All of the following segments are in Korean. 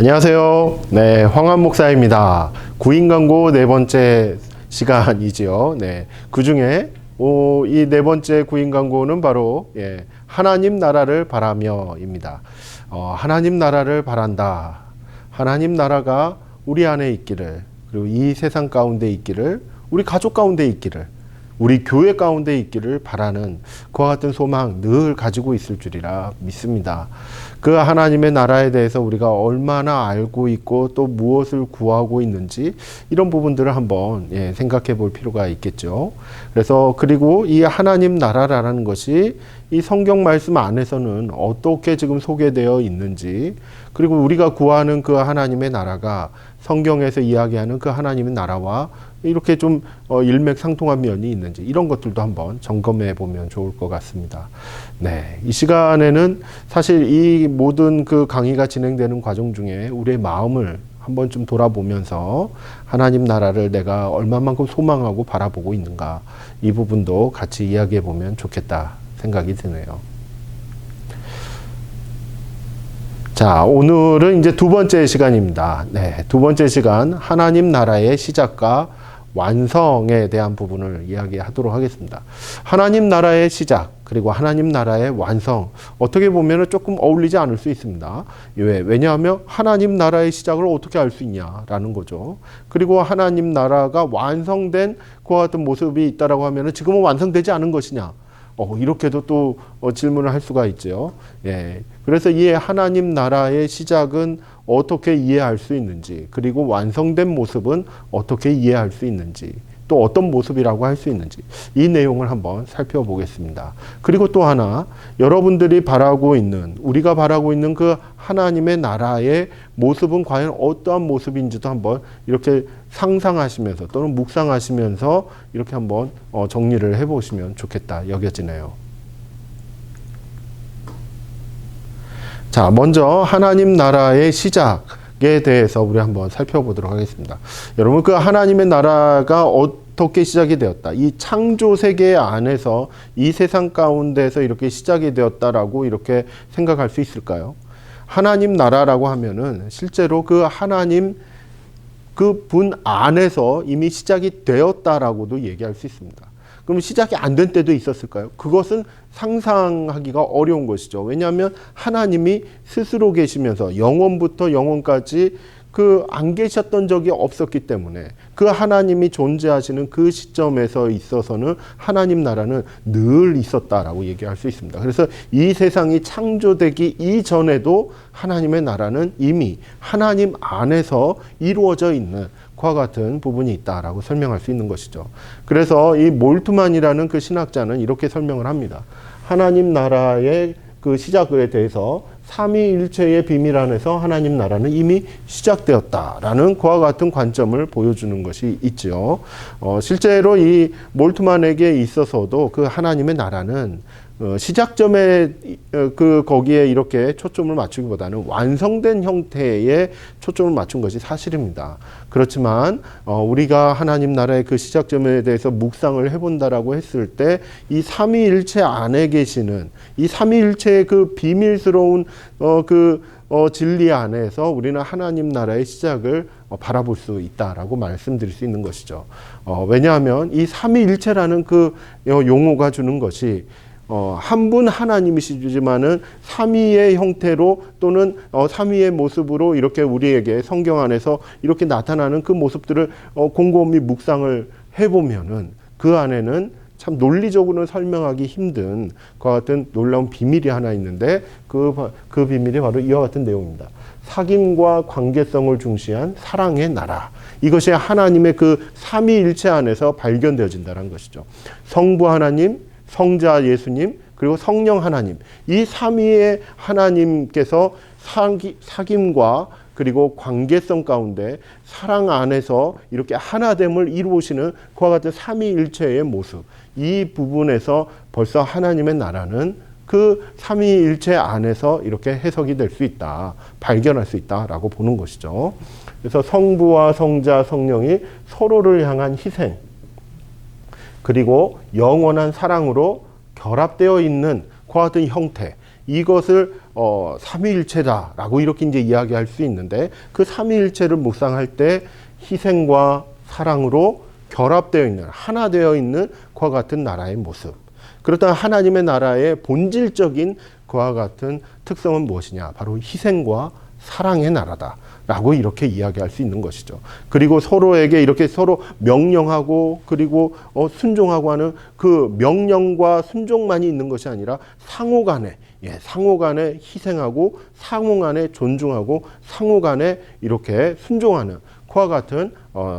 안녕하세요. 네, 황한 목사입니다. 구인 광고 네 번째 시간이지요. 네, 그 중에 이 네 번째 구인 광고는 바로 하나님 나라를 바라며입니다. 하나님 나라를 바란다. 하나님 나라가 우리 안에 있기를, 그리고 이 세상 가운데 있기를, 우리 가족 가운데 있기를, 우리 교회 가운데 있기를 바라는 그와 같은 소망 늘 가지고 있을 줄이라 믿습니다. 그 하나님의 나라에 대해서 우리가 얼마나 알고 있고 또 무엇을 구하고 있는지 이런 부분들을 한번 생각해 볼 필요가 있겠죠. 그래서 그리고 이 하나님 나라라는 것이 이 성경 말씀 안에서는 어떻게 지금 소개되어 있는지, 그리고 우리가 구하는 그 하나님의 나라가 성경에서 이야기하는 그 하나님의 나라와 이렇게 좀 일맥상통한 면이 있는지 이런 것들도 한번 점검해 보면 좋을 것 같습니다. 네, 이 시간에는 사실 이 모든 그 강의가 진행되는 과정 중에 우리의 마음을 한번 좀 돌아보면서 하나님 나라를 내가 얼마만큼 소망하고 바라보고 있는가, 이 부분도 같이 이야기해 보면 좋겠다 생각이 드네요. 자, 오늘은 이제 두 번째 시간입니다. 네, 두 번째 시간 하나님 나라의 시작과 완성에 대한 부분을 이야기하도록 하겠습니다. 하나님 나라의 시작 그리고 하나님 나라의 완성, 어떻게 보면 조금 어울리지 않을 수 있습니다. 왜냐하면 하나님 나라의 시작을 어떻게 알 수 있냐라는 거죠. 그리고 하나님 나라가 완성된 그와 같은 모습이 있다라고 하면 지금은 완성되지 않은 것이냐, 이렇게도 또 질문을 할 수가 있죠. 그래서 이 하나님 나라의 시작은 어떻게 이해할 수 있는지, 그리고 완성된 모습은 어떻게 이해할 수 있는지, 또 어떤 모습이라고 할 수 있는지, 이 내용을 한번 살펴보겠습니다. 그리고 또 하나, 여러분들이 바라고 있는, 우리가 바라고 있는 그 하나님의 나라의 모습은 과연 어떠한 모습인지도 한번 이렇게 상상하시면서 또는 묵상하시면서 이렇게 한번 정리를 해보시면 좋겠다 여겨지네요. 자, 먼저 하나님 나라의 시작에 대해서 우리 한번 살펴보도록 하겠습니다. 여러분, 그 하나님의 나라가 어떻게 시작이 되었다, 이 창조 세계 안에서 이 세상 가운데서 이렇게 시작이 되었다라고 이렇게 생각할 수 있을까요? 하나님 나라라고 하면은 실제로 그 하나님 그 분 안에서 이미 시작이 되었다라고도 얘기할 수 있습니다. 그럼 시작이 안 된 때도 있었을까요? 그것은 상상하기가 어려운 것이죠. 왜냐하면 하나님이 스스로 계시면서 영원부터 영원까지 안 계셨던 적이 없었기 때문에 그 하나님이 존재하시는 그 시점에서 있어서는 하나님 나라는 늘 있었다라고 얘기할 수 있습니다. 그래서 이 세상이 창조되기 이전에도 하나님의 나라는 이미 하나님 안에서 이루어져 있는 과 같은 부분이 있다라고 설명할 수 있는 것이죠. 그래서 이 몰트만이라는 그 신학자는 이렇게 설명을 합니다. 하나님 나라의 그 시작에 대해서 삼위일체의 비밀 안에서 하나님 나라는 이미 시작되었다라는 그와 같은 관점을 보여주는 것이 있죠. 실제로 이 몰트만에게 있어서도 그 하나님의 나라는 시작점에 거기에 이렇게 초점을 맞추기보다는 완성된 형태에 초점을 맞춘 것이 사실입니다. 그렇지만 우리가 하나님 나라의 그 시작점에 대해서 묵상을 해본다라고 했을 때 이 삼위일체 안에 계시는 이 삼위일체의 그 비밀스러운 진리 안에서 우리는 하나님 나라의 시작을 바라볼 수 있다라고 말씀드릴 수 있는 것이죠. 왜냐하면 이 삼위일체라는 그 용어가 주는 것이 한 분 하나님이시지만은 삼위의 형태로 또는 삼위의 모습으로 이렇게 우리에게 성경 안에서 이렇게 나타나는 그 모습들을 곰곰이 묵상을 해보면은 그 안에는 참 논리적으로는 설명하기 힘든 그와 같은 놀라운 비밀이 하나 있는데 그 비밀이 바로 이와 같은 내용입니다. 사귐과 관계성을 중시한 사랑의 나라. 이것이 하나님의 그 삼위일체 안에서 발견되어진다는 것이죠. 성부 하나님, 성자 예수님, 그리고 성령 하나님, 이 삼위의 하나님께서 사귐과 그리고 관계성 가운데 사랑 안에서 이렇게 하나됨을 이루시는 그와 같은 삼위일체의 모습, 이 부분에서 벌써 하나님의 나라는 그 삼위일체 안에서 이렇게 해석이 될 수 있다, 발견할 수 있다라고 보는 것이죠. 그래서 성부와 성자, 성령이 서로를 향한 희생, 그리고 영원한 사랑으로 결합되어 있는 그와 같은 형태, 이것을 삼위일체다라고 이렇게 이제 이야기할 수 있는데, 그 삼위일체를 묵상할 때 희생과 사랑으로 결합되어 있는, 하나 되어 있는 그와 같은 나라의 모습. 그렇다면 하나님의 나라의 본질적인 그와 같은 특성은 무엇이냐? 바로 희생과 사랑의 나라다라고 이렇게 이야기할 수 있는 것이죠. 그리고 서로에게 이렇게 서로 명령하고 그리고 순종하고 하는 그 명령과 순종만이 있는 것이 아니라 상호간에 상호간에 희생하고 상호간에 존중하고 상호간에 이렇게 순종하는 그와 같은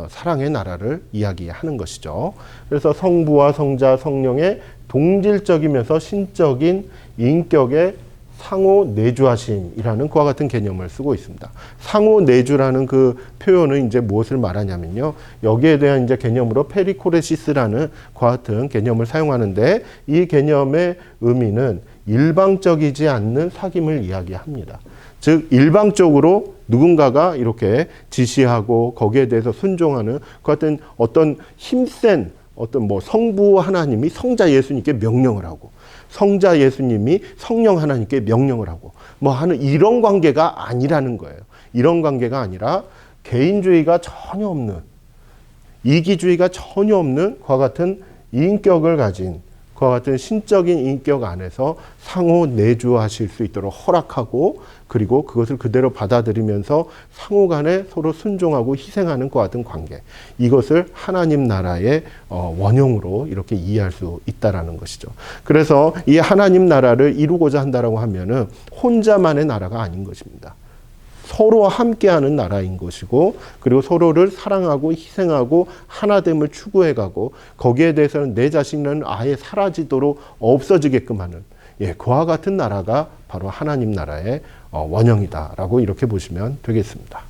사랑의 나라를 이야기하는 것이죠. 그래서 성부와 성자 성령의 동질적이면서 신적인 인격의 상호 내주하심이라는 그와 같은 개념을 쓰고 있습니다. 상호 내주라는 그 표현은 이제 무엇을 말하냐면요, 여기에 대한 이제 개념으로 페리코레시스라는 그와 같은 개념을 사용하는데, 이 개념의 의미는 일방적이지 않는 사귐을 이야기합니다. 즉 일방적으로 누군가가 이렇게 지시하고 거기에 대해서 순종하는 그 같은 어떤 힘센 어떤 성부 하나님이 성자 예수님께 명령을 하고 성자 예수님이 성령 하나님께 명령을 하고 하는 이런 관계가 아니라는 거예요. 이런 관계가 아니라 개인주의가 전혀 없는, 이기주의가 전혀 없는 그와 같은 인격을 가진, 그와 같은 신적인 인격 안에서 상호 내주하실 수 있도록 허락하고, 그리고 그것을 그대로 받아들이면서 상호 간에 서로 순종하고 희생하는 그와 같은 관계, 이것을 하나님 나라의 원형으로 이렇게 이해할 수 있다라는 것이죠. 그래서 이 하나님 나라를 이루고자 한다라고 하면은 혼자만의 나라가 아닌 것입니다. 서로 함께하는 나라인 것이고, 그리고 서로를 사랑하고 희생하고 하나됨을 추구해가고, 거기에 대해서는 내 자신은 아예 사라지도록 없어지게끔 하는 그와 같은 나라가 바로 하나님 나라의 원형이다라고 이렇게 보시면 되겠습니다.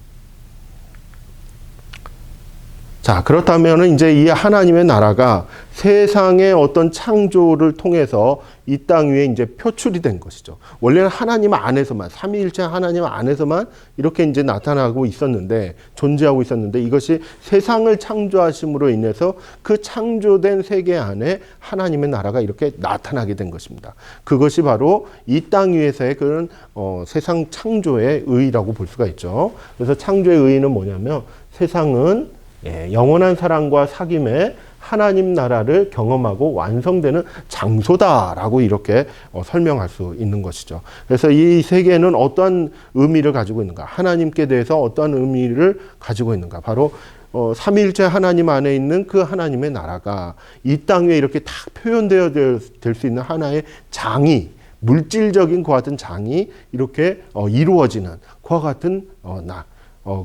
자, 그렇다면 이제 이 하나님의 나라가 세상의 어떤 창조를 통해서 이 땅 위에 이제 표출이 된 것이죠. 원래는 하나님 안에서만, 삼위일체 하나님 안에서만 이렇게 이제 나타나고 있었는데, 존재하고 있었는데, 이것이 세상을 창조하심으로 인해서 그 창조된 세계 안에 하나님의 나라가 이렇게 나타나게 된 것입니다. 그것이 바로 이 땅 위에서의 그런 세상 창조의 의의라고 볼 수가 있죠. 그래서 창조의 의의는 뭐냐면, 세상은 영원한 사랑과 사귐의 하나님 나라를 경험하고 완성되는 장소다라고 이렇게 설명할 수 있는 것이죠. 그래서 이 세계는 어떠한 의미를 가지고 있는가? 하나님께 대해서 어떠한 의미를 가지고 있는가? 바로 삼위일체 하나님 안에 있는 그 하나님의 나라가 이 땅 위에 이렇게 딱 표현되어 될 수 있는 하나의 장이, 물질적인 그와 같은 장이 이렇게 이루어지는 그와 같은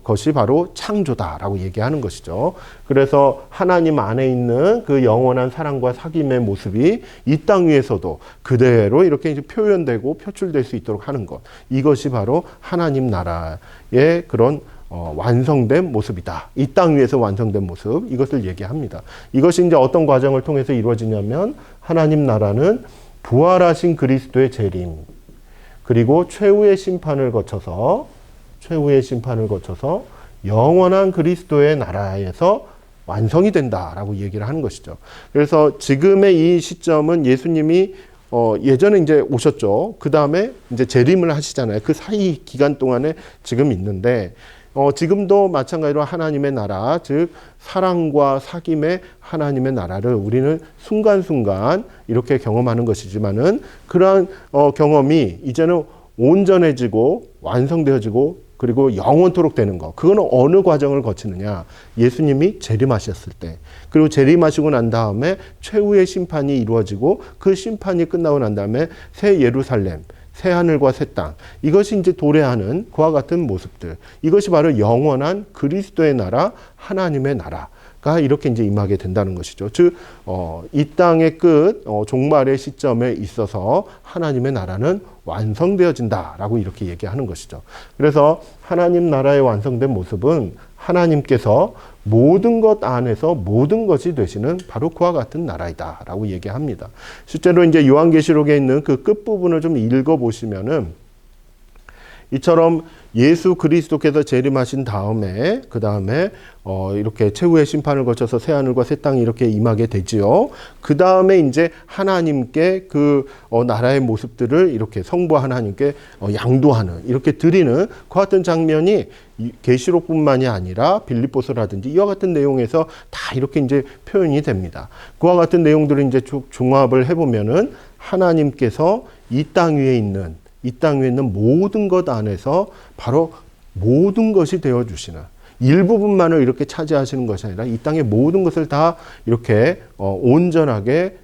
것이 바로 창조다라고 얘기하는 것이죠. 그래서 하나님 안에 있는 그 영원한 사랑과 사귐의 모습이 이 땅 위에서도 그대로 이렇게 이제 표현되고 표출될 수 있도록 하는 것, 이것이 바로 하나님 나라의 그런 완성된 모습이다. 이 땅 위에서 완성된 모습, 이것을 얘기합니다. 이것이 이제 어떤 과정을 통해서 이루어지냐면, 하나님 나라는 부활하신 그리스도의 재림, 그리고 최후의 심판을 거쳐서 영원한 그리스도의 나라에서 완성이 된다라고 얘기를 하는 것이죠. 그래서 지금의 이 시점은 예수님이 예전에 이제 오셨죠. 그 다음에 이제 재림을 하시잖아요. 그 사이 기간 동안에 지금 있는데, 지금도 마찬가지로 하나님의 나라, 즉 사랑과 사귐의 하나님의 나라를 우리는 순간순간 이렇게 경험하는 것이지만은, 그러한 경험이 이제는 온전해지고 완성되어지고 그리고 영원토록 되는 것, 그거는 어느 과정을 거치느냐? 예수님이 재림하셨을 때, 그리고 재림하시고 난 다음에 최후의 심판이 이루어지고, 그 심판이 끝나고 난 다음에 새 예루살렘, 새 하늘과 새 땅, 이것이 이제 도래하는 그와 같은 모습들, 이것이 바로 영원한 그리스도의 나라, 하나님의 나라가 이렇게 이제 임하게 된다는 것이죠. 즉, 이 땅의 끝, 종말의 시점에 있어서 하나님의 나라는 완성되어진다라고 이렇게 얘기하는 것이죠. 그래서 하나님 나라의 완성된 모습은 하나님께서 모든 것 안에서 모든 것이 되시는 바로 그와 같은 나라이다라고 얘기합니다. 실제로 이제 요한계시록에 있는 그 끝부분을 좀 읽어보시면은, 이처럼 예수 그리스도께서 재림하신 다음에 그 다음에 이렇게 최후의 심판을 거쳐서 새 하늘과 새 땅이 이렇게 임하게 되지요. 그 다음에 이제 하나님께 그 나라의 모습들을 이렇게 성부 하나님께 양도하는 이렇게 드리는 그 같은 장면이 계시록뿐만이 아니라 빌립보서라든지 이와 같은 내용에서 다 이렇게 이제 표현이 됩니다. 그와 같은 내용들을 이제 종합을 해보면은 하나님께서 이 땅 위에 있는 모든 것 안에서 바로 모든 것이 되어주시는 일부분만을 이렇게 차지하시는 것이 아니라 이 땅의 모든 것을 다 이렇게 온전하게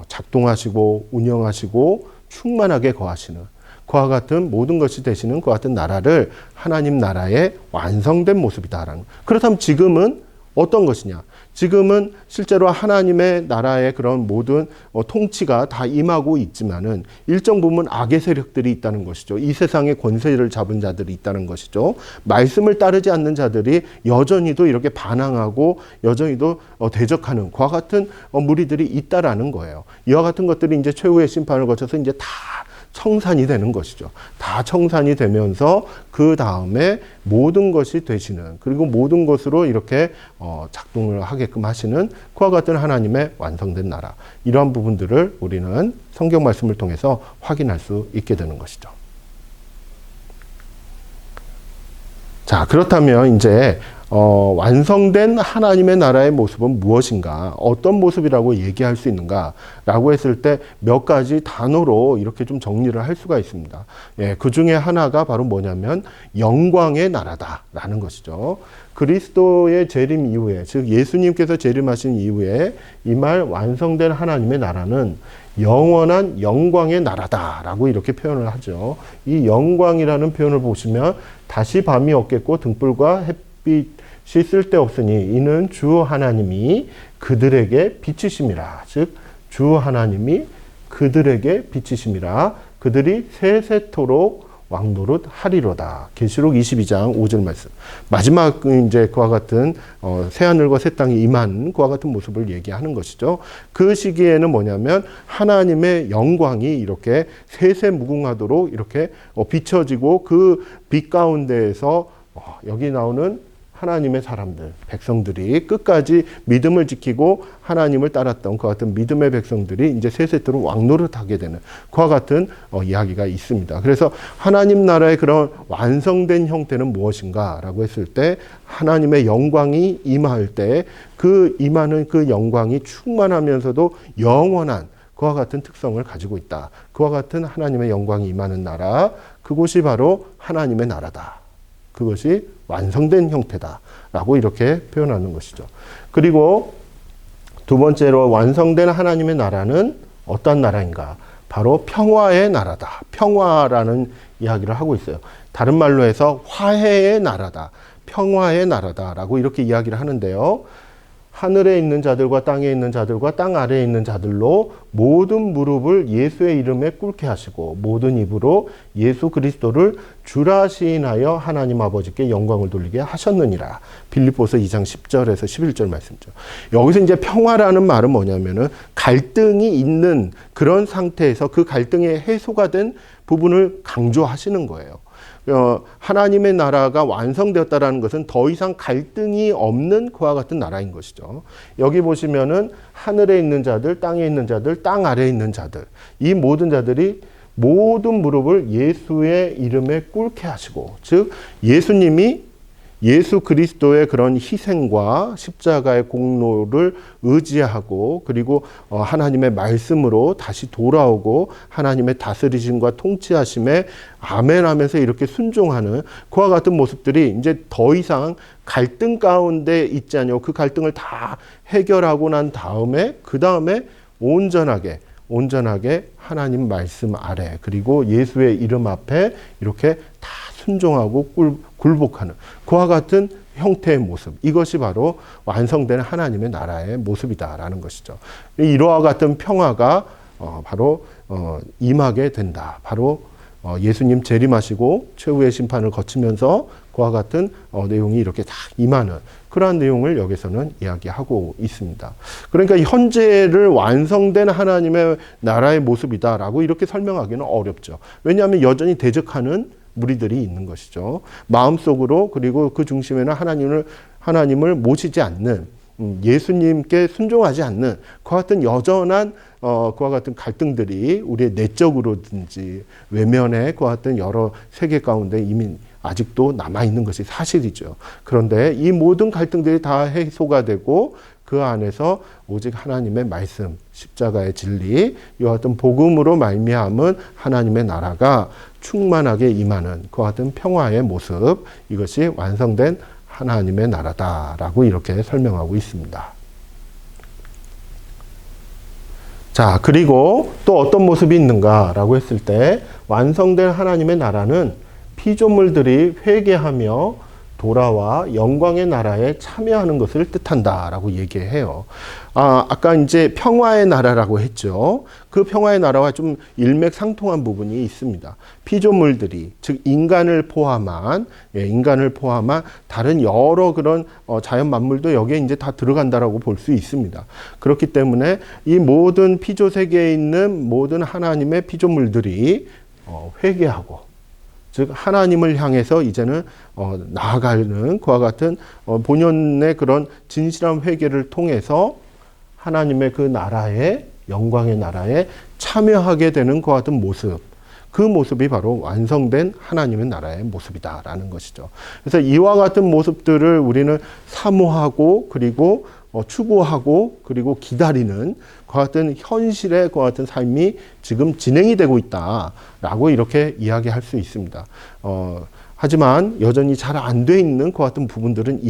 작동하시고 운영하시고 충만하게 거하시는 그와 같은 모든 것이 되시는 그와 같은 나라를 하나님 나라의 완성된 모습이다라는. 그렇다면 지금은 어떤 것이냐? 지금은 실제로 하나님의 나라의 그런 모든 통치가 다 임하고 있지만은 일정 부분 악의 세력들이 있다는 것이죠. 이 세상의 권세를 잡은 자들이 있다는 것이죠. 말씀을 따르지 않는 자들이 여전히도 이렇게 반항하고 여전히도 대적하는 그와 같은 무리들이 있다라는 거예요. 이와 같은 것들이 이제 최후의 심판을 거쳐서 이제 다 청산이 되는 것이죠. 다 청산이 되면서 그 다음에 모든 것이 되시는 그리고 모든 것으로 이렇게 작동을 하게끔 하시는 그와 같은 하나님의 완성된 나라. 이러한 부분들을 우리는 성경 말씀을 통해서 확인할 수 있게 되는 것이죠. 자, 그렇다면 이제 완성된 하나님의 나라의 모습은 무엇인가? 어떤 모습이라고 얘기할 수 있는가? 라고 했을 때 몇 가지 단어로 이렇게 좀 정리를 할 수가 있습니다. 예, 그 중에 하나가 바로 뭐냐면 영광의 나라다라는 것이죠. 그리스도의 재림 이후에, 즉 예수님께서 재림하신 이후에 이 말 완성된 하나님의 나라는 영원한 영광의 나라다라고 이렇게 표현을 하죠. 이 영광이라는 표현을 보시면 다시 밤이 없겠고 등불과 햇빛이 쓸데없으니 이는 주 하나님이 그들에게 빛이심이라. 즉 주 하나님이 그들에게 빛이심이라. 그들이 세세토록 왕노릇 하리로다. 계시록 22장 5절 말씀. 마지막 이제 그와 같은 새 하늘과 새 땅이 임한 그와 같은 모습을 얘기하는 것이죠. 그 시기에는 뭐냐면 하나님의 영광이 이렇게 세세무궁하도록 이렇게 비춰지고 그 빛 가운데에서 여기 나오는 하나님의 사람들, 백성들이 끝까지 믿음을 지키고 하나님을 따랐던 그와 같은 믿음의 백성들이 이제 세세토록 왕노릇하게 되는 그와 같은 이야기가 있습니다. 그래서 하나님 나라의 그런 완성된 형태는 무엇인가라고 했을 때 하나님의 영광이 임할 때 그 임하는 그 영광이 충만하면서도 영원한 그와 같은 특성을 가지고 있다. 그와 같은 하나님의 영광이 임하는 나라, 그곳이 바로 하나님의 나라다. 그것이 완성된 형태다라고 이렇게 표현하는 것이죠. 그리고 두 번째로 완성된 하나님의 나라는 어떤 나라인가? 바로 평화의 나라다. 평화라는 이야기를 하고 있어요. 다른 말로 해서 화해의 나라다. 평화의 나라다라고 이렇게 이야기를 하는데요. 하늘에 있는 자들과 땅에 있는 자들과 땅 아래에 있는 자들로 모든 무릎을 예수의 이름에 꿇게 하시고 모든 입으로 예수 그리스도를 주라 시인하여 하나님 아버지께 영광을 돌리게 하셨느니라. 빌립보서 2장 10절에서 11절 말씀이죠. 여기서 이제 평화라는 말은 뭐냐면은 갈등이 있는 그런 상태에서 그 갈등의 해소가 된 부분을 강조하시는 거예요. 하나님의 나라가 완성되었다라는 것은 더 이상 갈등이 없는 그와 같은 나라인 것이죠. 여기 보시면은 하늘에 있는 자들, 땅에 있는 자들, 땅 아래에 있는 자들, 이 모든 자들이 모든 무릎을 예수의 이름에 꿇게 하시고, 즉 예수님이 예수 그리스도의 그런 희생과 십자가의 공로를 의지하고 그리고 하나님의 말씀으로 다시 돌아오고 하나님의 다스리심과 통치하심에 아멘하면서 이렇게 순종하는 그와 같은 모습들이 이제 더 이상 갈등 가운데 있지 않고 그 갈등을 다 해결하고 난 다음에 그 다음에 온전하게 하나님 말씀 아래 그리고 예수의 이름 앞에 이렇게 다 순종하고 굴복하는 그와 같은 형태의 모습, 이것이 바로 완성된 하나님의 나라의 모습이다라는 것이죠. 이와 같은 평화가 바로 임하게 된다. 바로 예수님 재림하시고 최후의 심판을 거치면서 그와 같은 내용이 이렇게 다 임하는 그러한 내용을 여기서는 이야기하고 있습니다. 그러니까 현재를 완성된 하나님의 나라의 모습이다라고 이렇게 설명하기는 어렵죠. 왜냐하면 여전히 대적하는 무리들이 있는 것이죠. 마음속으로 그리고 그 중심에는 하나님을 모시지 않는 예수님께 순종하지 않는 그와 같은 여전한 그와 같은 갈등들이 우리의 내적으로든지 외면의 그와 같은 여러 세계 가운데 이미 아직도 남아있는 것이 사실이죠. 그런데 이 모든 갈등들이 다 해소가 되고 그 안에서 오직 하나님의 말씀, 십자가의 진리, 이와 같은 복음으로 말미암은 하나님의 나라가 충만하게 임하는 그와 같은 평화의 모습, 이것이 완성된 하나님의 나라다라고 이렇게 설명하고 있습니다. 자, 그리고 또 어떤 모습이 있는가라고 했을 때 완성된 하나님의 나라는 피조물들이 회개하며 돌아와 영광의 나라에 참여하는 것을 뜻한다라고 얘기해요. 아까 이제 평화의 나라라고 했죠. 그 평화의 나라와 좀 일맥상통한 부분이 있습니다. 피조물들이, 즉 인간을 포함한 다른 여러 그런 자연 만물도 여기에 이제 다 들어간다라고 볼 수 있습니다. 그렇기 때문에 이 모든 피조 세계에 있는 모든 하나님의 피조물들이 회개하고, 즉 하나님을 향해서 이제는 나아가는 그와 같은 본연의 그런 진실한 회개를 통해서 하나님의 그 나라에, 영광의 나라에 참여하게 되는 그와 같은 모습, 그 모습이 바로 완성된 하나님의 나라의 모습이다라는 것이죠. 그래서 이와 같은 모습들을 우리는 사모하고 그리고 추구하고 그리고 기다리는 그와 같은 현실의 그와 같은 삶이 지금 진행이 되고 있다라고 이렇게 이야기할 수 있습니다. 하지만 여전히 잘 안 돼 있는 그와 같은 부분들은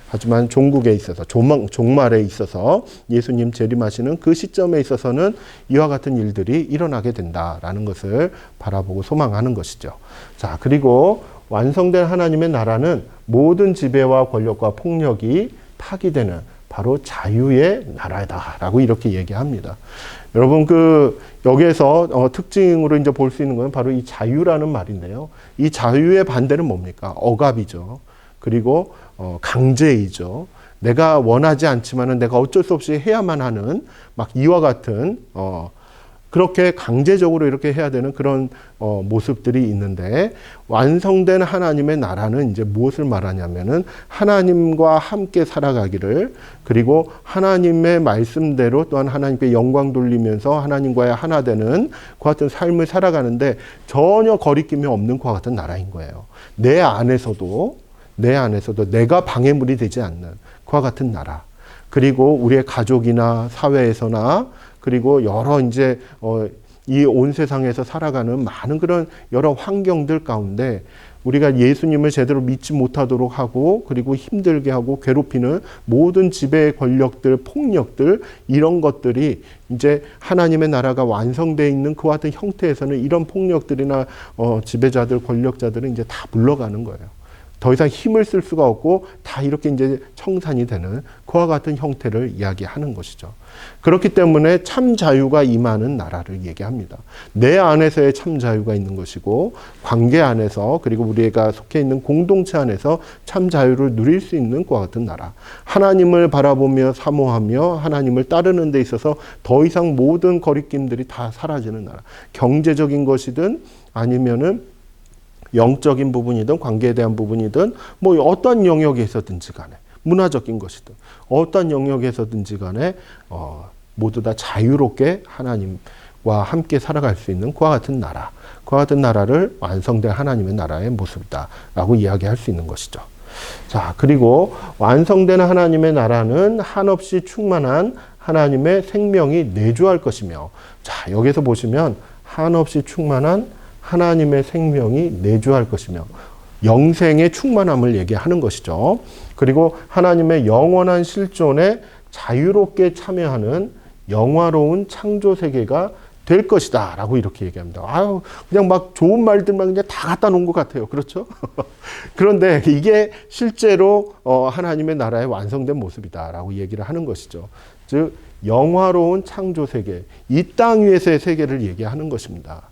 하지만 종국에 있어서, 종말에 있어서 예수님 재림하시는 그 시점에 있어서는 이와 같은 일들이 일어나게 된다라는 것을 바라보고 소망하는 것이죠. 자, 그리고 완성된 하나님의 나라는 모든 지배와 권력과 폭력이 파기되는 바로 자유의 나라다라고 이렇게 얘기합니다. 여러분, 여기에서 특징으로 이제 볼 수 있는 것은 바로 이 자유라는 말인데요. 이 자유의 반대는 뭡니까? 억압이죠. 그리고 강제이죠. 내가 원하지 않지만은 내가 어쩔 수 없이 해야만 하는 막 이와 같은 그렇게 강제적으로 이렇게 해야 되는 그런 모습들이 있는데, 완성된 하나님의 나라는 이제 무엇을 말하냐면은 하나님과 함께 살아가기를, 그리고 하나님의 말씀대로 또한 하나님께 영광 돌리면서 하나님과의 하나 되는 그와 같은 삶을 살아가는데 전혀 거리낌이 없는 그와 같은 나라인 거예요. 내 안에서도 내가 방해물이 되지 않는 그와 같은 나라. 그리고 우리의 가족이나 사회에서나 그리고 여러 이제 이 온 세상에서 살아가는 많은 그런 여러 환경들 가운데 우리가 예수님을 제대로 믿지 못하도록 하고 그리고 힘들게 하고 괴롭히는 모든 지배 권력들, 폭력들, 이런 것들이 이제 하나님의 나라가 완성되어 있는 그와 같은 형태에서는 이런 폭력들이나 지배자들, 권력자들은 이제 다 물러가는 거예요. 더 이상 힘을 쓸 수가 없고 다 이렇게 이제 청산이 되는 그와 같은 형태를 이야기하는 것이죠. 그렇기 때문에 참 자유가 임하는 나라를 얘기합니다. 내 안에서의 참 자유가 있는 것이고, 관계 안에서 그리고 우리가 속해 있는 공동체 안에서 참 자유를 누릴 수 있는 그와 같은 나라. 하나님을 바라보며 사모하며 하나님을 따르는 데 있어서 더 이상 모든 거리낌들이 다 사라지는 나라. 경제적인 것이든 아니면은 영적인 부분이든 관계에 대한 부분이든 뭐 어떤 영역에서든지 간에, 문화적인 것이든 어떤 영역에서든지 간에 모두 다 자유롭게 하나님과 함께 살아갈 수 있는 그와 같은 나라, 그와 같은 나라를 완성된 하나님의 나라의 모습이다라고 이야기할 수 있는 것이죠. 자, 그리고 완성된 하나님의 나라는 한없이 충만한 하나님의 생명이 내주할 것이며, 자, 여기서 보시면 한없이 충만한 하나님의 생명이 내주할 것이며 영생의 충만함을 얘기하는 것이죠. 그리고 하나님의 영원한 실존에 자유롭게 참여하는 영화로운 창조 세계가 될 것이다 라고 이렇게 얘기합니다. 그냥 막 좋은 말들만 그냥 다 갖다 놓은 것 같아요. 그렇죠? 그런데 이게 실제로 하나님의 나라의 완성된 모습이다 라고 얘기를 하는 것이죠. 즉 영화로운 창조 세계, 이 땅 위에서의 세계를 얘기하는 것입니다.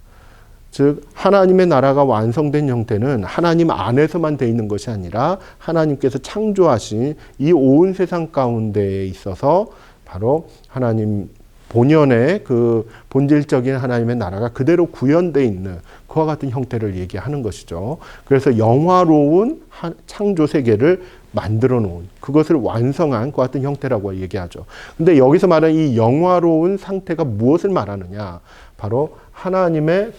즉 하나님의 나라가 완성된 형태는 하나님 안에서만 돼 있는 것이 아니라 하나님께서 창조하신 이 온 세상 가운데에 있어서 바로 하나님 본연의 그 본질적인 하나님의 나라가 그대로 구현되어 있는 그와 같은 형태를 얘기하는 것이죠. 그래서 영화로운 창조 세계를 만들어 놓은, 그것을 완성한 그 같은 형태라고 얘기하죠. 근데 여기서 말하는 이 영화로운 상태가 무엇을 말하느냐? 바로 하나님의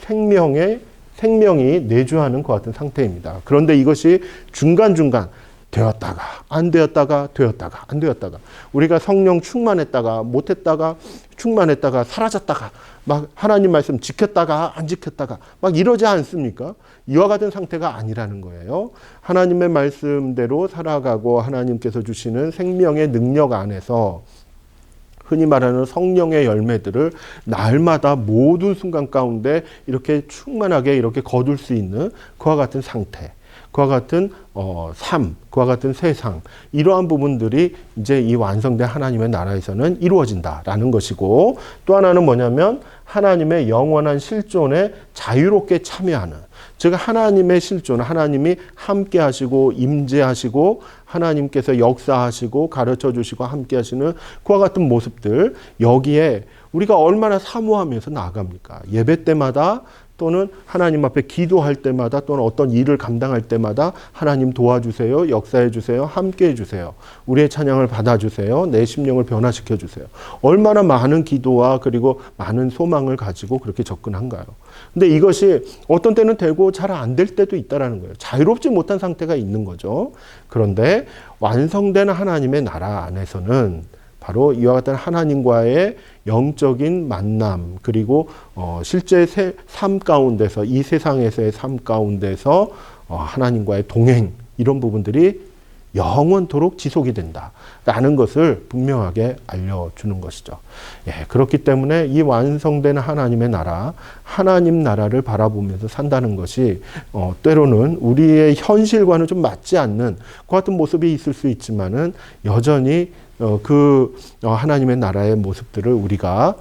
생명이 내주하는 것 같은 상태입니다. 그런데 이것이 중간중간 되었다가 안 되었다가 되었다가 안 되었다가, 우리가 성령 충만했다가 못했다가 충만했다가 사라졌다가 막 하나님 말씀 지켰다가 안 지켰다가 막 이러지 않습니까? 이와 같은 상태가 아니라는 거예요. 하나님의 말씀대로 살아가고 하나님께서 주시는 생명의 능력 안에서 흔히 말하는 성령의 열매들을 날마다 모든 순간 가운데 이렇게 충만하게 이렇게 거둘 수 있는 그와 같은 상태, 그와 같은 삶, 그와 같은 세상, 이러한 부분들이 이제 이 완성된 하나님의 나라에서는 이루어진다라는 것이고, 또 하나는 뭐냐면 하나님의 영원한 실존에 자유롭게 참여하는, 즉 하나님의 실존, 하나님이 함께 하시고 임재하시고 하나님께서 역사하시고 가르쳐 주시고 함께 하시는 그와 같은 모습들, 여기에 우리가 얼마나 사모하면서 나아갑니까? 예배 때마다, 또는 하나님 앞에 기도할 때마다, 또는 어떤 일을 감당할 때마다 하나님 도와주세요, 역사해 주세요, 함께 해주세요, 우리의 찬양을 받아주세요, 내 심령을 변화시켜 주세요. 얼마나 많은 기도와 그리고 많은 소망을 가지고 그렇게 접근한가요? 근데 이것이 어떤 때는 되고 잘 안 될 때도 있다라는 거예요. 자유롭지 못한 상태가 있는 거죠. 그런데 완성된 하나님의 나라 안에서는 바로 이와 같은 하나님과의 영적인 만남, 그리고 실제 삶 가운데서, 이 세상에서의 삶 가운데서 하나님과의 동행, 이런 부분들이 영원토록 지속이 된다라는 것을 분명하게 알려주는 것이죠. 예, 그렇기 때문에 이 완성된 하나님의 나라, 하나님 나라를 바라보면서 산다는 것이 때로는 우리의 현실과는 좀 맞지 않는 그 같은 모습이 있을 수 있지만은 여전히 하나님의 나라의 모습들을 우리가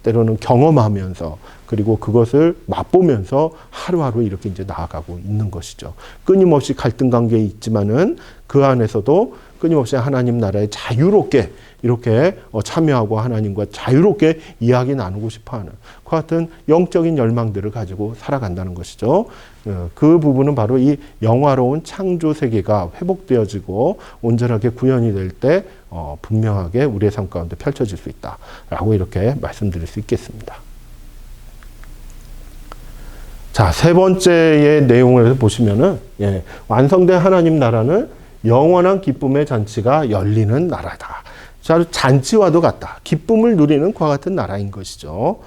때로는 경험하면서, 그리고 그것을 맛보면서 하루하루 이렇게 이제 나아가고 있는 것이죠. 끊임없이 갈등 관계에 있지만은 그 안에서도 끊임없이 하나님 나라에 자유롭게 이렇게 참여하고 하나님과 자유롭게 이야기 나누고 싶어하는 그 같은 영적인 열망들을 가지고 살아간다는 것이죠. 그 부분은 바로 이 영화로운 창조 세계가 회복되어지고 온전하게 구현이 될 때 분명하게 우리의 삶 가운데 펼쳐질 수 있다라고 이렇게 말씀드릴 수 있겠습니다. 자, 세 번째의 내용을 보시면은, 완성된 하나님 나라는 영원한 기쁨의 잔치가 열리는 나라다. 자, 잔치와도 같다. 기쁨을 누리는 그와 같은 나라인 것이죠.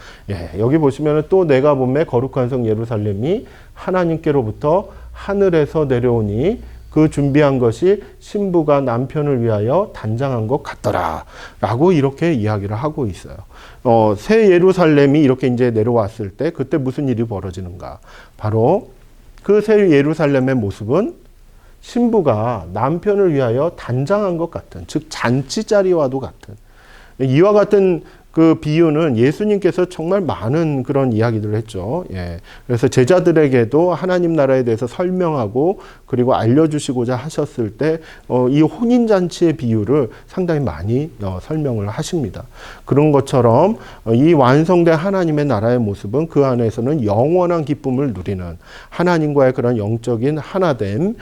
여기 보시면은 또 내가 보매 거룩한 성 예루살렘이 하나님께로부터 하늘에서 내려오니 그 준비한 것이 신부가 남편을 위하여 단장한 것 같더라. 라고 이렇게 이야기를 하고 있어요. 새 예루살렘이 이렇게 이제 내려왔을 때 그때 무슨 일이 벌어지는가? 바로 그 새 예루살렘의 모습은 신부가 남편을 위하여 단장한 것 같은, 즉 잔치 자리와도 같은, 이와 같은 그 비유는 예수님께서 정말 많은 그런 이야기들을 했죠. 그래서 제자들에게도 하나님 나라에 대해서 설명하고 그리고 알려주시고자 하셨을 때 이 혼인잔치의 비유를 상당히 많이 설명을 하십니다. 그런 것처럼 이 완성된 하나님의 나라의 모습은 그 안에서는 영원한 기쁨을 누리는, 하나님과의 그런 영적인 하나됨,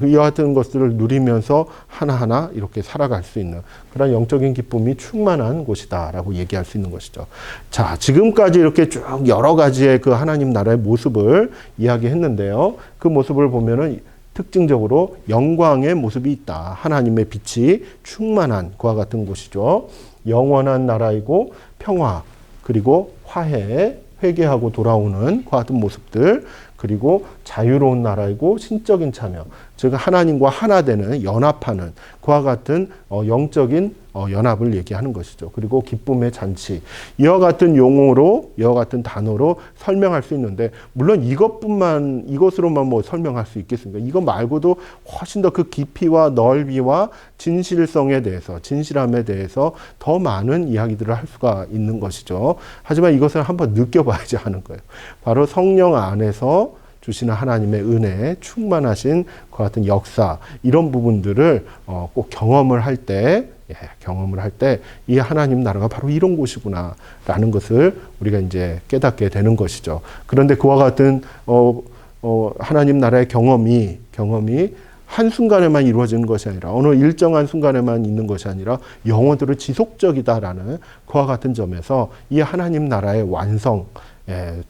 이와 같은 것들을 누리면서 하나하나 이렇게 살아갈 수 있는 그런 영적인 기쁨이 충만한 곳이다라고 얘기할 수 있는 것이죠. 자, 지금까지 이렇게 쭉 여러 가지의 그 하나님 나라의 모습을 이야기했는데요. 그 모습을 보면은 특징적으로 영광의 모습이 있다. 하나님의 빛이 충만한 그와 같은 곳이죠. 영원한 나라이고 평화, 그리고 화해, 회개하고 돌아오는 그와 같은 모습들, 그리고 자유로운 나라이고 신적인 참여, 즉 하나님과 하나 되는, 연합하는 그와 같은 영적인 연합을 얘기하는 것이죠. 그리고 기쁨의 잔치, 이와 같은 용어로, 이와 같은 단어로 설명할 수 있는데, 물론 이것으로만 뭐 설명할 수 있겠습니까? 이거 말고도 훨씬 더 그 깊이와 넓이와 진실성에 대해서, 진실함에 대해서 더 많은 이야기들을 할 수가 있는 것이죠. 하지만 이것을 한번 느껴봐야지 하는 거예요. 바로 성령 안에서 주시는 하나님의 은혜, 충만하신 그 같은 역사, 이런 부분들을 꼭 경험을 할 때 경험을 할 때 이 하나님 나라가 바로 이런 곳이구나라는 것을 우리가 이제 깨닫게 되는 것이죠. 그런데 그와 같은 하나님 나라의 경험이 한순간에만 이루어지는 것이 아니라 어느 일정한 순간에만 있는 것이 아니라 영원토록 지속적이다라는 그와 같은 점에서 이 하나님 나라의 완성,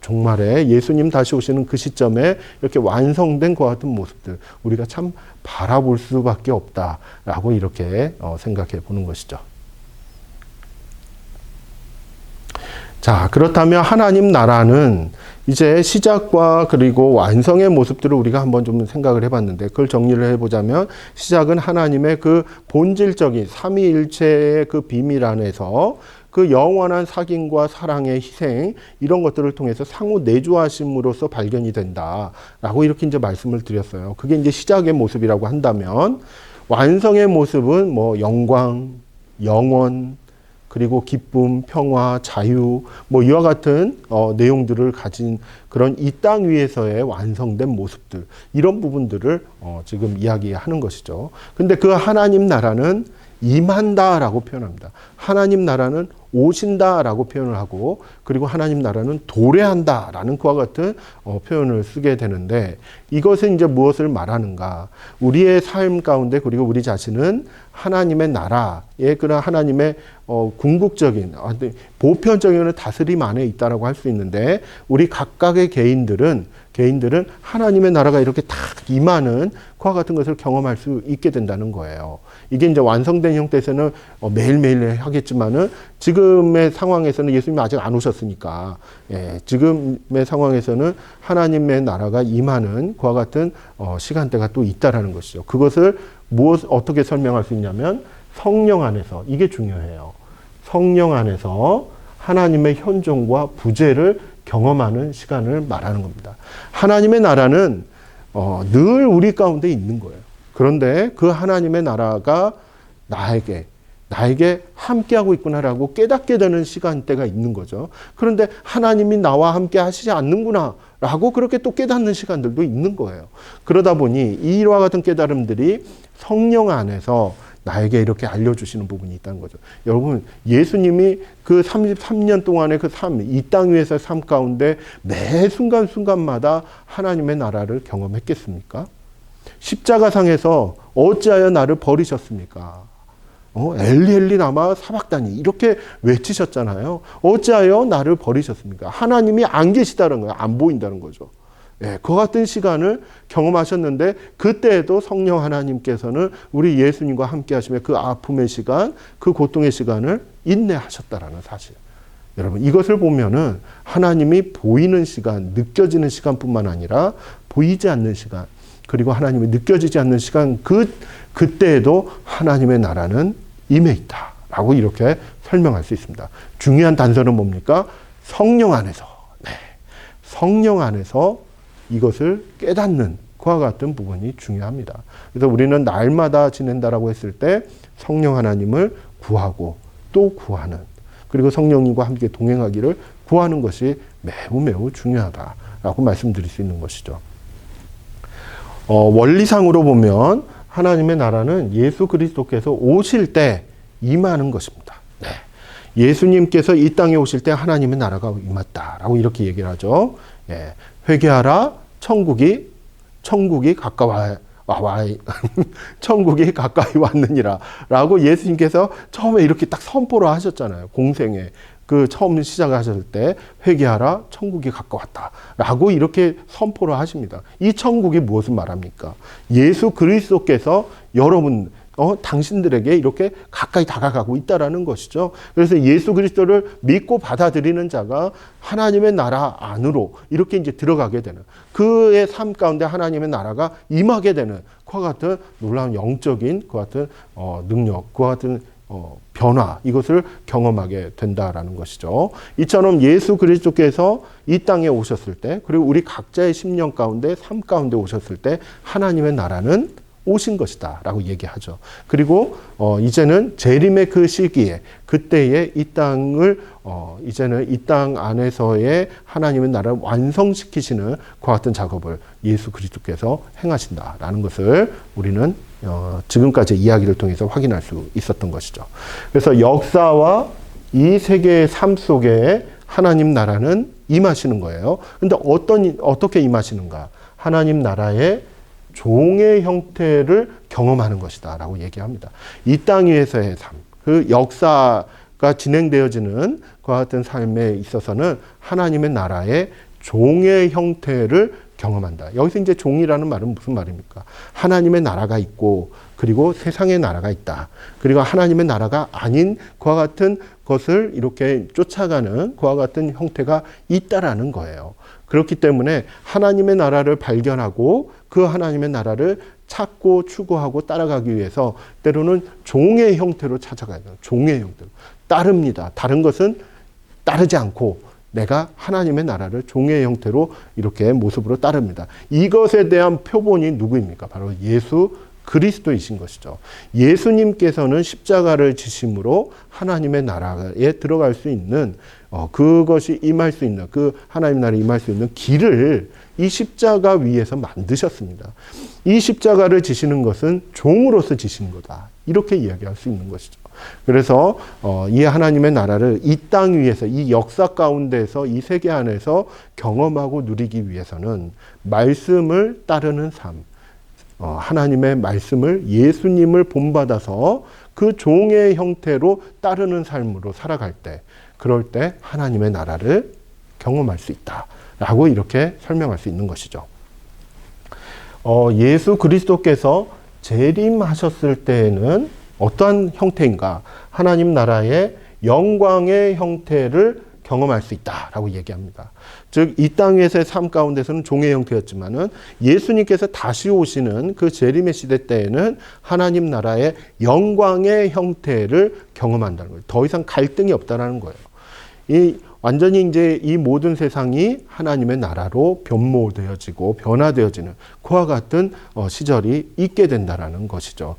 종말에 예수님 다시 오시는 그 시점에 이렇게 완성된 그와 같은 모습들 우리가 참 바라볼 수밖에 없다라고 이렇게 생각해 보는 것이죠. 자, 그렇다면 하나님 나라는 이제 시작과 그리고 완성의 모습들을 우리가 한번 좀 생각을 해봤는데 그걸 정리를 해보자면 시작은 하나님의 그 본질적인 삼위일체의 그 비밀 안에서 그 영원한 사귐과 사랑의 희생 이런 것들을 통해서 상호 내주하심으로써 발견이 된다라고 이렇게 이제 말씀을 드렸어요. 그게 이제 시작의 모습이라고 한다면 완성의 모습은 뭐 영광, 영원 그리고 기쁨, 평화, 자유 뭐 이와 같은 내용들을 가진 그런 이 땅 위에서의 완성된 모습들 이런 부분들을 지금 이야기하는 것이죠. 근데 그 하나님 나라는 임한다라고 표현합니다. 하나님 나라는 오신다라고 표현을 하고 그리고 하나님 나라는 도래한다라는 그와 같은 표현을 쓰게 되는데 이것은 이제 무엇을 말하는가? 우리의 삶 가운데 그리고 우리 자신은 하나님의 나라의 그런 하나님의 궁극적인 보편적인 다스림 안에 있다라고 할 수 있는데 우리 각각의 개인들은 하나님의 나라가 이렇게 딱 임하는 그와 같은 것을 경험할 수 있게 된다는 거예요. 이게 이제 완성된 형태에서는 매일매일 하겠지만은 지금의 상황에서는 예수님이 아직 안 오셨으니까 지금의 상황에서는 하나님의 나라가 임하는 그와 같은 시간대가 또 있다라는 것이죠. 그것을 어떻게 설명할 수 있냐면 성령 안에서 이게 중요해요. 성령 안에서 하나님의 현존과 부재를 경험하는 시간을 말하는 겁니다. 하나님의 나라는 늘 우리 가운데 있는 거예요. 그런데 그 하나님의 나라가 나에게 함께하고 있구나라고 깨닫게 되는 시간대가 있는 거죠. 그런데 하나님이 나와 함께 하시지 않는구나 라고 그렇게 또 깨닫는 시간들도 있는 거예요. 그러다 보니 이와 같은 깨달음들이 성령 안에서 나에게 이렇게 알려주시는 부분이 있다는 거죠. 여러분, 예수님이 그 33년 동안의 그 삶, 이 땅 위에서의 삶 가운데 매 순간순간마다 하나님의 나라를 경험했겠습니까? 십자가상에서 어찌하여 나를 버리셨습니까? 엘리 엘리 라마 사박다니 이렇게 외치셨잖아요. 어찌하여 나를 버리셨습니까? 하나님이 안 계시다는 거예요. 안 보인다는 거죠. 그 같은 시간을 경험하셨는데 그때에도 성령 하나님께서는 우리 예수님과 함께 하시며 그 아픔의 시간, 그 고통의 시간을 인내하셨다라는 사실. 여러분 이것을 보면은 하나님이 보이는 시간, 느껴지는 시간뿐만 아니라 보이지 않는 시간, 그리고 하나님이 느껴지지 않는 시간 그때에도 하나님의 나라는 임해 있다라고 이렇게 설명할 수 있습니다. 중요한 단서는 뭡니까? 성령 안에서. 성령 안에서 이것을 깨닫는 그와 같은 부분이 중요합니다. 그래서 우리는 날마다 지낸다라고 했을 때 성령 하나님을 구하고 또 구하는 그리고 성령님과 함께 동행하기를 구하는 것이 매우 중요하다라고 말씀드릴 수 있는 것이죠. 원리상으로 보면 하나님의 나라는 예수 그리스도께서 오실 때 임하는 것입니다. 예수님께서 이 땅에 오실 때 하나님의 나라가 임했다라고 이렇게 얘기를 하죠. 회개하라 천국이 가까이 천국이 가까이 왔느니라 라고 예수님께서 처음에 이렇게 딱 선포를 하셨잖아요. 공생에 그 처음 시작하셨을 때 회개하라 천국이 가까웠다 라고 이렇게 선포를 하십니다. 이 천국이 무엇을 말합니까? 예수 그리스도께서 여러분 당신들에게 이렇게 가까이 다가가고 있다라는 것이죠. 그래서 예수 그리스도를 믿고 받아들이는 자가 하나님의 나라 안으로 이렇게 이제 들어가게 되는 그의 삶 가운데 하나님의 나라가 임하게 되는 그와 같은 놀라운 영적인 그와 같은 능력, 그와 같은 변화 이것을 경험하게 된다라는 것이죠. 이처럼 예수 그리스도께서 이 땅에 오셨을 때 그리고 우리 각자의 심령 가운데 삶 가운데 오셨을 때 하나님의 나라는 오신 것이다 라고 얘기하죠. 그리고 이제는 재림의 그 시기에 그때에 이 땅을 이제는 이 땅 안에서의 하나님의 나라를 완성시키시는 그와 같은 작업을 예수 그리스도께서 행하신다라는 것을 우리는 지금까지 이야기를 통해서 확인할 수 있었던 것이죠. 그래서 역사와 이 세계의 삶 속에 하나님 나라는 임하시는 거예요. 근데 어떻게 임하시는가? 하나님 나라의 종의 형태를 경험하는 것이다 라고 얘기합니다. 이 땅 위에서의 삶, 그 역사가 진행되어지는 그와 같은 삶에 있어서는 하나님의 나라의 종의 형태를 경험한다. 여기서 이제 종이라는 말은 무슨 말입니까? 하나님의 나라가 있고 그리고 세상의 나라가 있다. 그리고 하나님의 나라가 아닌 그와 같은 것을 이렇게 쫓아가는 그와 같은 형태가 있다라는 거예요. 그렇기 때문에 하나님의 나라를 발견하고 그 하나님의 나라를 찾고 추구하고 따라가기 위해서 때로는 종의 형태로 찾아가야 돼요. 종의 형태로. 따릅니다. 다른 것은 따르지 않고 내가 하나님의 나라를 종의 형태로 이렇게 모습으로 따릅니다. 이것에 대한 표본이 누구입니까? 바로 예수 그리스도이신 것이죠. 예수님께서는 십자가를 지심으로 하나님의 나라에 들어갈 수 있는 그것이 임할 수 있는 그 하나님 나라에 임할 수 있는 길을 이 십자가 위에서 만드셨습니다. 이 십자가를 지시는 것은 종으로서 지신 거다. 이렇게 이야기할 수 있는 것이죠. 그래서 이 하나님의 나라를 이 땅 위에서 이 역사 가운데서 이 세계 안에서 경험하고 누리기 위해서는 말씀을 따르는 삶, 하나님의 말씀을 예수님을 본받아서 그 종의 형태로 따르는 삶으로 살아갈 때 그럴 때 하나님의 나라를 경험할 수 있다라고 이렇게 설명할 수 있는 것이죠. 예수 그리스도께서 재림하셨을 때에는 어떠한 형태인가? 하나님 나라의 영광의 형태를 경험할 수 있다라고 얘기합니다. 즉, 이 땅에서의 삶 가운데서는 종의 형태였지만은 예수님께서 다시 오시는 그 재림의 시대 때에는 하나님 나라의 영광의 형태를 경험한다는 거예요. 더 이상 갈등이 없다라는 거예요. 완전히 이제 이 모든 세상이 하나님의 나라로 변모되어지고 변화되어지는 그와 같은 시절이 있게 된다라는 것이죠.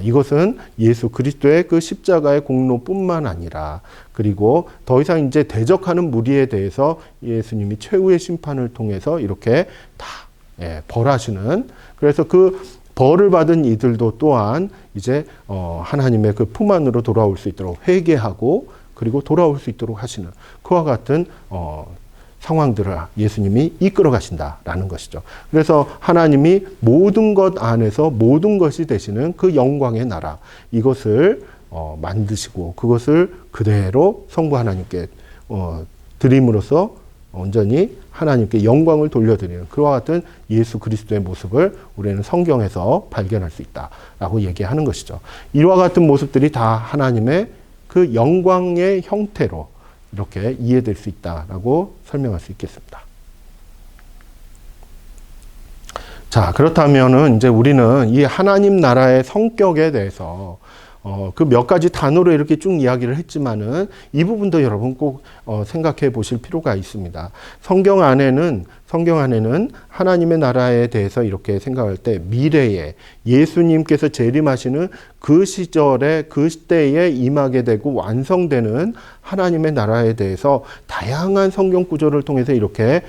이것은 예수 그리스도의 그 십자가의 공로뿐만 아니라 그리고 더 이상 이제 대적하는 무리에 대해서 예수님이 최후의 심판을 통해서 이렇게 다 벌하시는 그래서 그 벌을 받은 이들도 또한 이제 하나님의 그 품 안으로 돌아올 수 있도록 회개하고 그리고 돌아올 수 있도록 하시는 그와 같은 상황들을 예수님이 이끌어 가신다라는 것이죠. 그래서 하나님이 모든 것 안에서 모든 것이 되시는 그 영광의 나라 이것을 만드시고 그것을 그대로 성부 하나님께 드림으로써 온전히 하나님께 영광을 돌려드리는 그와 같은 예수 그리스도의 모습을 우리는 성경에서 발견할 수 있다라고 얘기하는 것이죠. 이와 같은 모습들이 다 하나님의 그 영광의 형태로 이렇게 이해될 수 있다라고 설명할 수 있겠습니다. 자, 그렇다면은 이제 우리는 이 하나님 나라의 성격에 대해서 그 몇 가지 단어로 이렇게 쭉 이야기를 했지만은 이 부분도 여러분 꼭 생각해 보실 필요가 있습니다. 성경 안에는 하나님의 나라에 대해서 이렇게 생각할 때 미래에 예수님께서 재림하시는 그 시절에 그 시대에 임하게 되고 완성되는 하나님의 나라에 대해서 다양한 성경 구절을 통해서 이렇게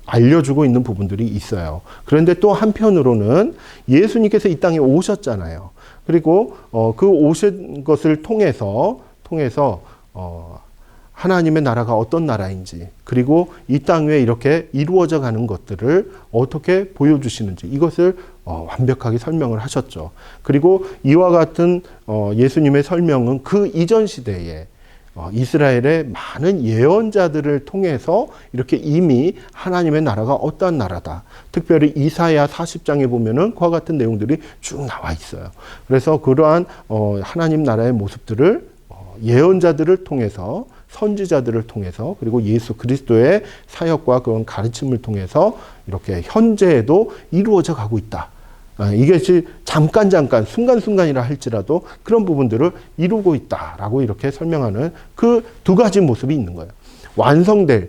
알려주고 있는 부분들이 있어요. 그런데 또 한편으로는 예수님께서 이 땅에 오셨잖아요. 그리고 그 오신 것을 통해서 하나님의 나라가 어떤 나라인지 그리고 이 땅 위에 이렇게 이루어져 가는 것들을 어떻게 보여주시는지 이것을 완벽하게 설명을 하셨죠. 그리고 이와 같은 예수님의 설명은 그 이전 시대에 이스라엘의 많은 예언자들을 통해서 이렇게 이미 하나님의 나라가 어떠한 나라다. 특별히 이사야 40장에 보면은 그와 같은 내용들이 쭉 나와 있어요. 그래서 그러한 하나님 나라의 모습들을 예언자들을 통해서 선지자들을 통해서 그리고 예수 그리스도의 사역과 그런 가르침을 통해서 이렇게 현재에도 이루어져 가고 있다. 이것이 잠깐 순간순간이라 할지라도 그런 부분들을 이루고 있다라고 이렇게 설명하는 그 두 가지 모습이 있는 거예요.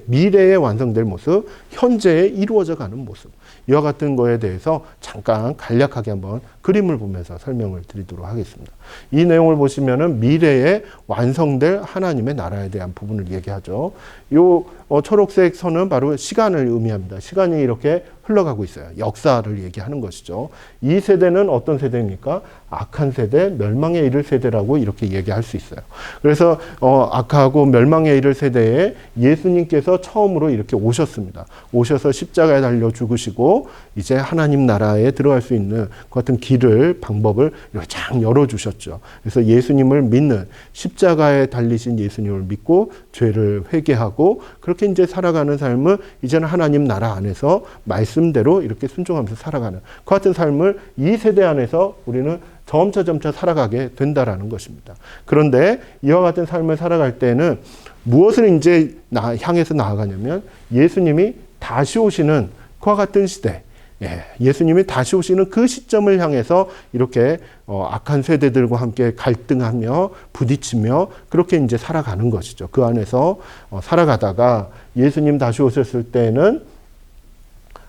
미래에 완성될 모습, 현재에 이루어져 가는 모습. 이와 같은 거에 대해서 잠깐 간략하게 한번 그림을 보면서 설명을 드리도록 하겠습니다. 이 내용을 보시면은 미래에 완성될 하나님의 나라에 대한 부분을 얘기하죠. 요 초록색 선은 바로 시간을 의미합니다. 시간이 이렇게 흘러가고 있어요. 역사를 얘기하는 것이죠. 이 세대는 어떤 세대입니까? 악한 세대, 멸망에 이를 세대라고 이렇게 얘기할 수 있어요. 그래서 악하고 멸망에 이를 세대에 예수님께서 처음으로 이렇게 오셨습니다. 오셔서 십자가에 달려 죽으시고 이제 하나님 나라에 들어갈 수 있는 그 같은 길을, 방법을 이렇게 쫙 열어주셨죠. 그래서 예수님을 믿는, 십자가에 달리신 예수님을 믿고 죄를 회개하고 그렇게 이제 살아가는 삶을 이제는 하나님 나라 안에서 말씀대로 이렇게 순종하면서 살아가는 그 같은 삶을 이 세대 안에서 우리는 점차 살아가게 된다라는 것입니다. 그런데 이와 같은 삶을 살아갈 때는 무엇을 이제 향해서 나아가냐면 예수님이 다시 오시는 그와 같은 시대, 예수님이 다시 오시는 그 시점을 향해서 이렇게 악한 세대들과 함께 갈등하며 부딪히며 그렇게 이제 살아가는 것이죠. 그 안에서 살아가다가 예수님 다시 오셨을 때는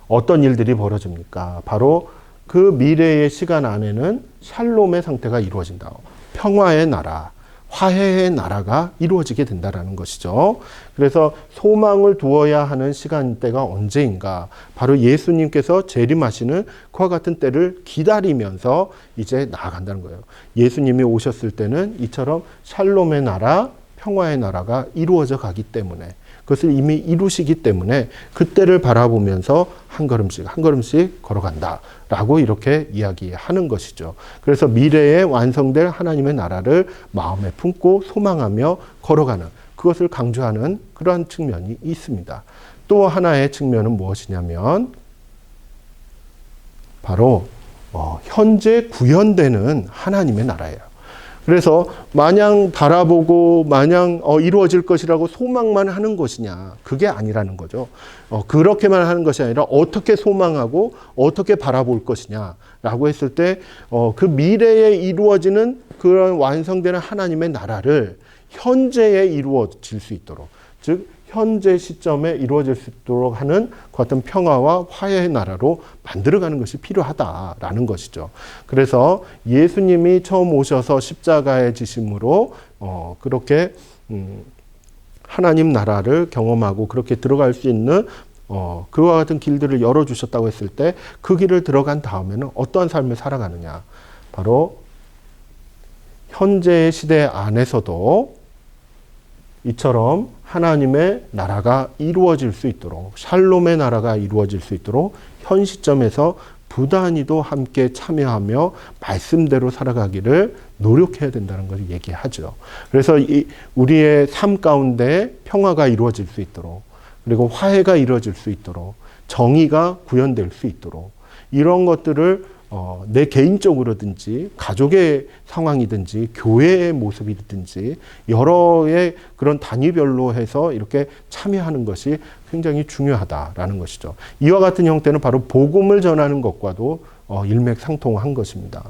어떤 일들이 벌어집니까? 바로 그 미래의 시간 안에는 샬롬의 상태가 이루어진다. 평화의 나라, 화해의 나라가 이루어지게 된다라는 것이죠. 그래서 소망을 두어야 하는 시간대가 언제인가? 바로 예수님께서 재림하시는 그와 같은 때를 기다리면서 이제 나아간다는 거예요. 예수님이 오셨을 때는 이처럼 샬롬의 나라, 평화의 나라가 이루어져 가기 때문에 그것을 이미 이루시기 때문에 그때를 바라보면서 한 걸음씩 한 걸음씩 걸어간다라고 이렇게 이야기하는 것이죠. 그래서 미래에 완성될 하나님의 나라를 마음에 품고 소망하며 걸어가는 그것을 강조하는 그러한 측면이 있습니다. 또 하나의 측면은 무엇이냐면 바로 현재 구현되는 하나님의 나라예요. 그래서 마냥 바라보고 마냥 이루어질 것이라고 소망만 하는 것이냐, 그게 아니라는 거죠. 그렇게만 하는 것이 아니라 어떻게 소망하고 어떻게 바라볼 것이냐라고 했을 때 그 미래에 이루어지는 그런 완성되는 하나님의 나라를 현재에 이루어질 수 있도록, 즉 현재 시점에 이루어질 수 있도록 하는 그 같은 평화와 화해의 나라로 만들어가는 것이 필요하다라는 것이죠. 그래서 예수님이 처음 오셔서 십자가에 지심으로 그렇게 하나님 나라를 경험하고 그렇게 들어갈 수 있는 그와 같은 길들을 열어주셨다고 했을 때 그 길을 들어간 다음에는 어떠한 삶을 살아가느냐. 바로 현재의 시대 안에서도 이처럼 하나님의 나라가 이루어질 수 있도록, 샬롬의 나라가 이루어질 수 있도록 현 시점에서 부단히도 함께 참여하며 말씀대로 살아가기를 노력해야 된다는 것을 얘기하죠. 그래서 우리의 삶 가운데 평화가 이루어질 수 있도록, 그리고 화해가 이루어질 수 있도록, 정의가 구현될 수 있도록 이런 것들을 내 개인적으로든지 가족의 상황이든지 교회의 모습이든지 여러의 그런 단위별로 해서 이렇게 참여하는 것이 굉장히 중요하다라는 것이죠. 이와 같은 형태는 바로 복음을 전하는 것과도 일맥상통한 것입니다.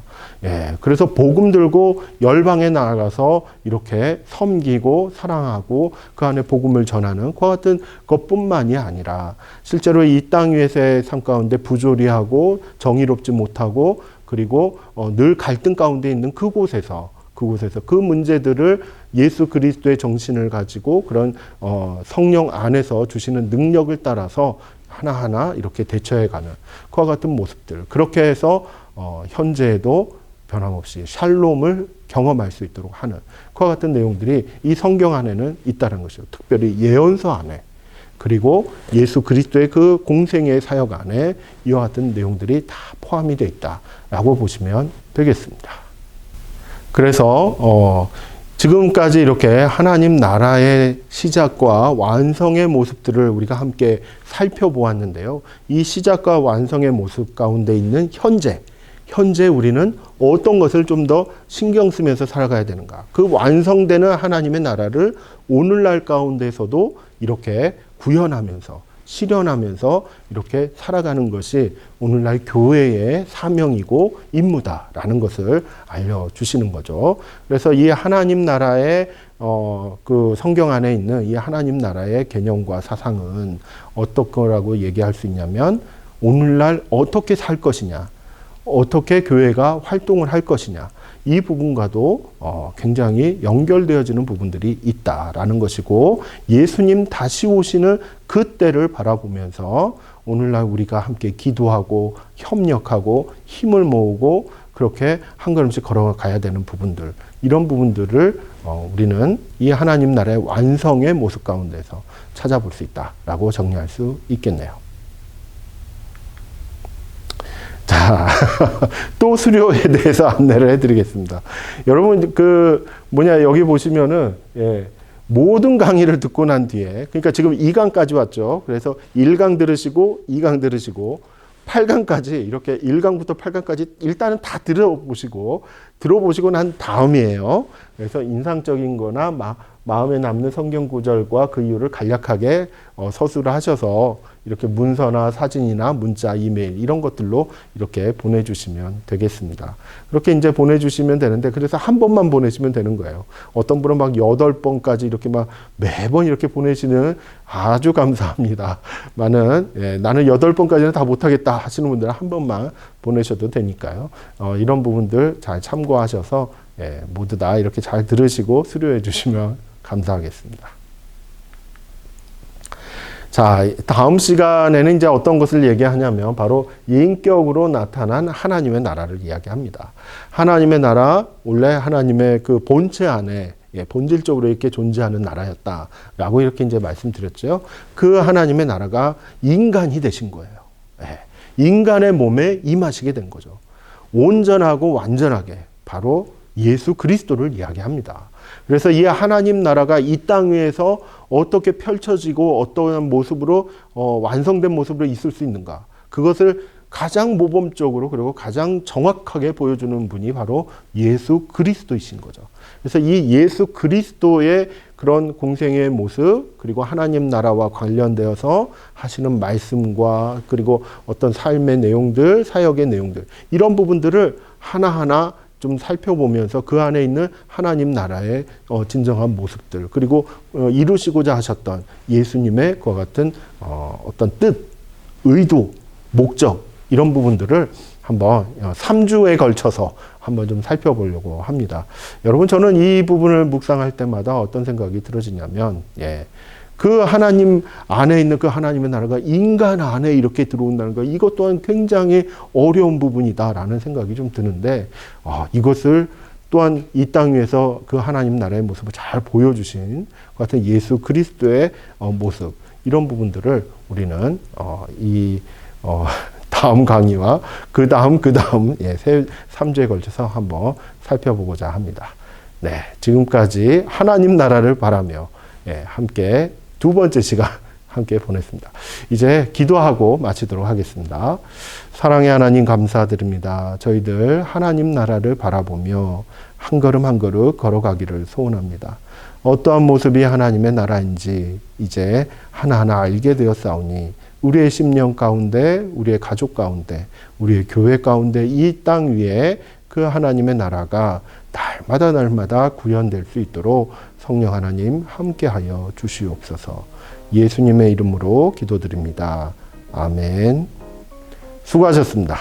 그래서 복음 들고 열방에 나가서 이렇게 섬기고 사랑하고 그 안에 복음을 전하는 그와 같은 것뿐만이 아니라 실제로 이 땅 위에서의 삶 가운데 부조리하고 정의롭지 못하고 그리고 늘 갈등 가운데 있는 그곳에서 그 문제들을 예수 그리스도의 정신을 가지고 그런 성령 안에서 주시는 능력을 따라서 하나하나 이렇게 대처해가는 그와 같은 모습들, 그렇게 해서 현재에도 변함없이 샬롬을 경험할 수 있도록 하는 그와 같은 내용들이 이 성경 안에는 있다는 것이죠. 특별히 예언서 안에, 그리고 예수 그리스도의 그 공생의 사역 안에 이와 같은 내용들이 다 포함이 되어 있다라고 보시면 되겠습니다. 그래서 지금까지 이렇게 하나님 나라의 시작과 완성의 모습들을 우리가 함께 살펴보았는데요. 이 시작과 완성의 모습 가운데 있는 현재 우리는 어떤 것을 좀 더 신경 쓰면서 살아가야 되는가. 그 완성되는 하나님의 나라를 오늘날 가운데서도 이렇게 구현하면서 실현하면서 이렇게 살아가는 것이 오늘날 교회의 사명이고 임무다라는 것을 알려주시는 거죠. 그래서 이 하나님 나라의 그 성경 안에 있는 이 하나님 나라의 개념과 사상은 어떤 거라고 얘기할 수 있냐면 오늘날 어떻게 살 것이냐, 어떻게 교회가 활동을 할 것이냐, 이 부분과도 굉장히 연결되어지는 부분들이 있다라는 것이고, 예수님 다시 오시는 그때를 바라보면서 오늘날 우리가 함께 기도하고 협력하고 힘을 모으고 그렇게 한 걸음씩 걸어가야 되는 부분들, 이런 부분들을 우리는 이 하나님 나라의 완성의 모습 가운데서 찾아볼 수 있다라고 정리할 수 있겠네요. 자, 또 수료에 대해서 안내를 해드리겠습니다. 여러분, 여기 보시면은, 모든 강의를 듣고 난 뒤에, 그러니까 지금 2강까지 왔죠. 그래서 1강 들으시고, 2강 들으시고, 8강까지, 이렇게 1강부터 8강까지 일단은 다 들어보시고 난 다음이에요. 그래서 인상적인 거나 마음에 남는 성경 구절과 그 이유를 간략하게 서술을 하셔서 이렇게 문서나 사진이나 문자, 이메일 이런 것들로 이렇게 보내주시면 되겠습니다. 그렇게 이제 보내주시면 되는데, 그래서 한 번만 보내시면 되는 거예요. 어떤 분은 막 8번까지 이렇게 막 매번 이렇게 보내시는, 아주 감사합니다. 나는 8번까지는 다 못하겠다 하시는 분들은 한 번만 보내셔도 되니까요. 이런 부분들 잘 참고하셔서 모두 다 이렇게 잘 들으시고 수료해 주시면 감사하겠습니다. 자, 다음 시간에는 이제 어떤 것을 얘기하냐면 바로 인격으로 나타난 하나님의 나라를 이야기합니다. 하나님의 나라, 원래 하나님의 그 본체 안에 본질적으로 이렇게 존재하는 나라였다라고 이렇게 이제 말씀드렸죠. 그 하나님의 나라가 인간이 되신 거예요. 인간의 몸에 임하시게 된 거죠. 온전하고 완전하게 바로 예수 그리스도를 이야기합니다. 그래서 이 하나님 나라가 이 땅 위에서 어떻게 펼쳐지고 어떠한 모습으로 완성된 모습으로 있을 수 있는가, 그것을 가장 모범적으로 그리고 가장 정확하게 보여주는 분이 바로 예수 그리스도이신 거죠. 그래서 이 예수 그리스도의 그런 공생의 모습, 그리고 하나님 나라와 관련되어서 하시는 말씀과 그리고 어떤 삶의 내용들, 사역의 내용들, 이런 부분들을 하나하나 좀 살펴보면서 그 안에 있는 하나님 나라의 진정한 모습들, 그리고 이루시고자 하셨던 예수님의 그와 같은 어떤 뜻, 의도, 목적, 이런 부분들을 한번 3주에 걸쳐서 한번 좀 살펴보려고 합니다. 여러분, 저는 이 부분을 묵상할 때마다 어떤 생각이 들어지냐면, 그 하나님 안에 있는 그 하나님의 나라가 인간 안에 이렇게 들어온다는 것, 이것 또한 굉장히 어려운 부분이다라는 생각이 좀 드는데, 이것을 또한 이 땅 위에서 그 하나님 나라의 모습을 잘 보여주신 것 같은 예수 그리스도의 모습, 이런 부분들을 우리는 다음 강의와 그 다음 3주에 걸쳐서 한번 살펴보고자 합니다. 네, 지금까지 하나님 나라를 바라며 함께 2번째 시간 함께 보냈습니다. 이제 기도하고 마치도록 하겠습니다. 사랑의 하나님, 감사드립니다. 저희들 하나님 나라를 바라보며 한 걸음 한 걸음 걸어가기를 소원합니다. 어떠한 모습이 하나님의 나라인지 이제 하나하나 알게 되었사오니 우리의 심령 가운데, 우리의 가족 가운데, 우리의 교회 가운데, 이 땅 위에 그 하나님의 나라가 날마다 구현될 수 있도록 성령 하나님 함께하여 주시옵소서. 예수님의 이름으로 기도드립니다. 아멘. 수고하셨습니다.